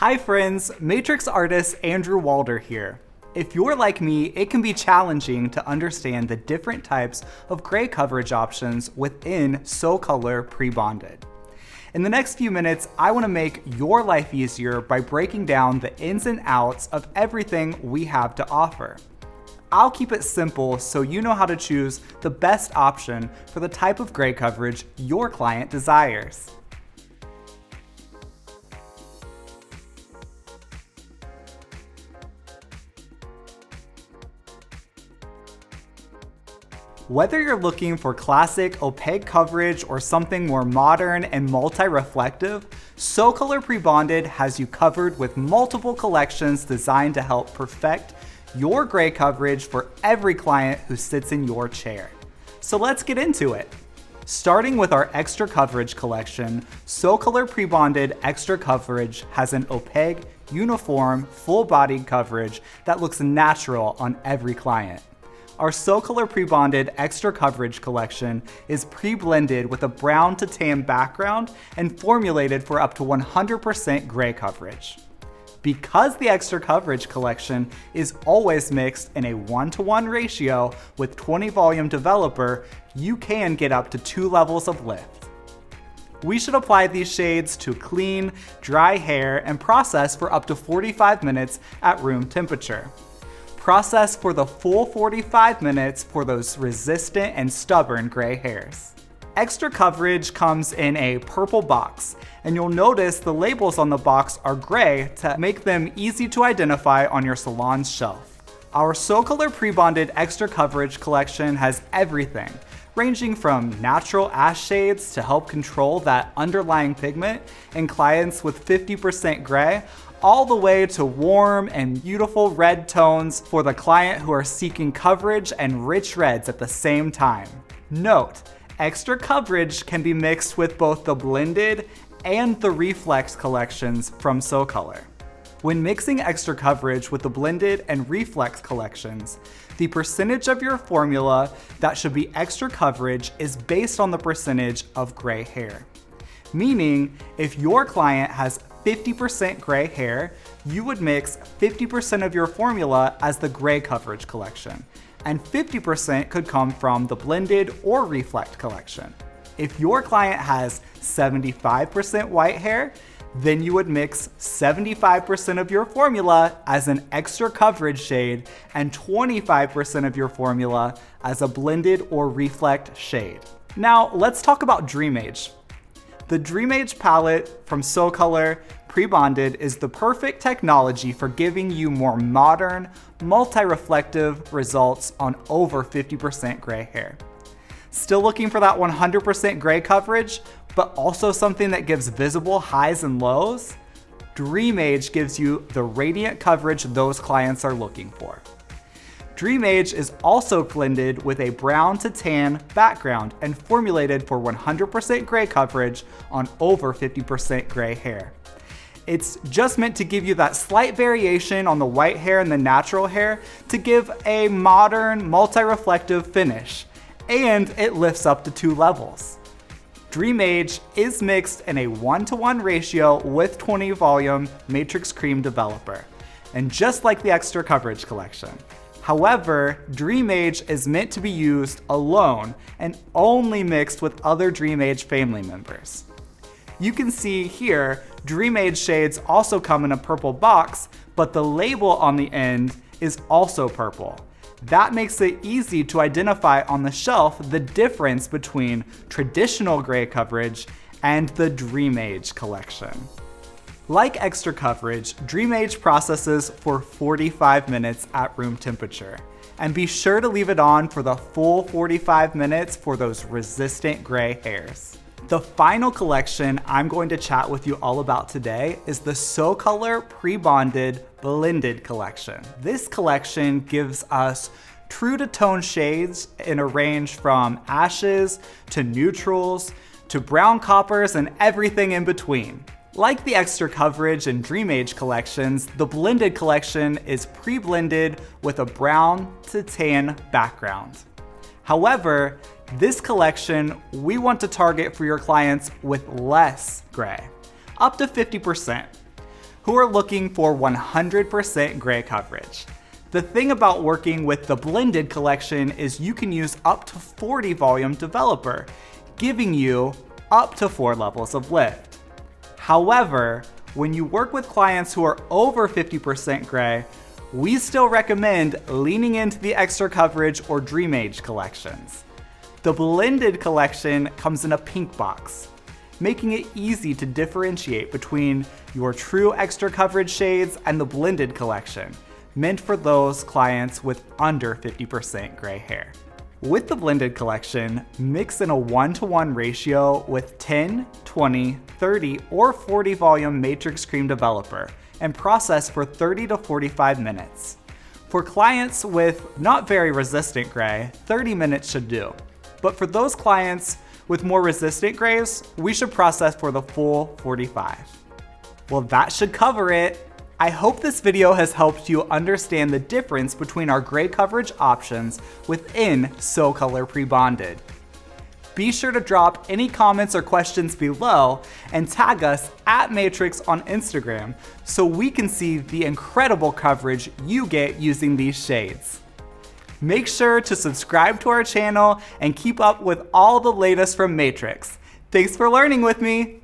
Hi friends, Matrix artist Andrew Walder here. If you're like me, it can be challenging to understand the different types of gray coverage options within SoColor Pre-bonded. In the next few minutes, I want to make your life easier by breaking down the ins and outs of everything we have to offer. I'll keep it simple so you know how to choose the best option for the type of gray coverage your client desires. Whether you're looking for classic opaque coverage or something more modern and multi-reflective, SoColor Pre-bonded has you covered with multiple collections designed to help perfect your gray coverage for every client who sits in your chair. So let's get into it. Starting with our Extra Coverage collection, SoColor Pre-bonded Extra Coverage has an opaque, uniform, full-bodied coverage that looks natural on every client. Our SoColor Pre-bonded Extra Coverage collection is pre-blended with a brown to tan background and formulated for up to 100% gray coverage. Because the Extra Coverage collection is always mixed in a 1-to-1 ratio with 20 volume developer, you can get up to 2 levels of lift. We should apply these shades to clean, dry hair and process for up to 45 minutes at room temperature. Process for the full 45 minutes for those resistant and stubborn gray hairs. Extra Coverage comes in a purple box, and you'll notice the labels on the box are gray to make them easy to identify on your salon's shelf. Our SoColor Pre-bonded Extra Coverage collection has everything, ranging from natural ash shades to help control that underlying pigment in clients with 50% gray, all the way to warm and beautiful red tones for the client who are seeking coverage and rich reds at the same time. Note, Extra Coverage can be mixed with both the blended and the reflex collections from SoColor. When mixing Extra Coverage with the blended and reflex collections, the percentage of your formula that should be Extra Coverage is based on the percentage of gray hair. Meaning, if your client has 50% gray hair, you would mix 50% of your formula as the gray coverage collection, and 50% could come from the blended or reflect collection. If your client has 75% white hair, then you would mix 75% of your formula as an Extra Coverage shade and 25% of your formula as a blended or reflect shade. Now let's talk about DreamAge. The DreamAge Palette from SoColor Pre-bonded is the perfect technology for giving you more modern, multi-reflective results on over 50% gray hair. Still looking for that 100% gray coverage, but also something that gives visible highs and lows? DreamAge gives you the radiant coverage those clients are looking for. DreamAge is also blended with a brown to tan background and formulated for 100% gray coverage on over 50% gray hair. It's just meant to give you that slight variation on the white hair and the natural hair to give a modern, multi-reflective finish, and it lifts up to 2 levels. DreamAge is mixed in a 1-to-1 ratio with 20 volume Matrix Cream developer, and just like the Extra Coverage collection. However, DreamAge is meant to be used alone and only mixed with other DreamAge family members. You can see here, DreamAge shades also come in a purple box, but the label on the end is also purple. That makes it easy to identify on the shelf the difference between traditional gray coverage and the DreamAge collection. Like Extra Coverage, DreamAge processes for 45 minutes at room temperature. And be sure to leave it on for the full 45 minutes for those resistant gray hairs. The final collection I'm going to chat with you all about today is the SoColor Pre-bonded Blended collection. This collection gives us true to tone shades in a range from ashes to neutrals to brown coppers and everything in between. Like the Extra Coverage and DreamAge collections, the Blended collection is pre-blended with a brown to tan background. However, this collection we want to target for your clients with less gray, up to 50%. who are looking for 100% gray coverage. The thing about working with the blended collection is you can use up to 40 volume developer, giving you up to 4 levels of lift. However, when you work with clients who are over 50% gray, we still recommend leaning into the extra coverage or DreamAge collections. The blended collection comes in a pink box, making it easy to differentiate between your true extra coverage shades and the blended collection, meant for those clients with under 50% gray hair. With the blended collection, mix in a 1-to-1 ratio with 10, 20, 30, or 40 volume Matrix Cream Developer and process for 30 to 45 minutes. For clients with not very resistant gray, 30 minutes should do. But for those clients with more resistant grays, we should process for the full 45. Well, that should cover it. I hope this video has helped you understand the difference between our gray coverage options within SoColor Pre-bonded. Be sure to drop any comments or questions below and tag us at Matrix on Instagram so we can see the incredible coverage you get using these shades. Make sure to subscribe to our channel and keep up with all the latest from Matrix. Thanks for learning with me.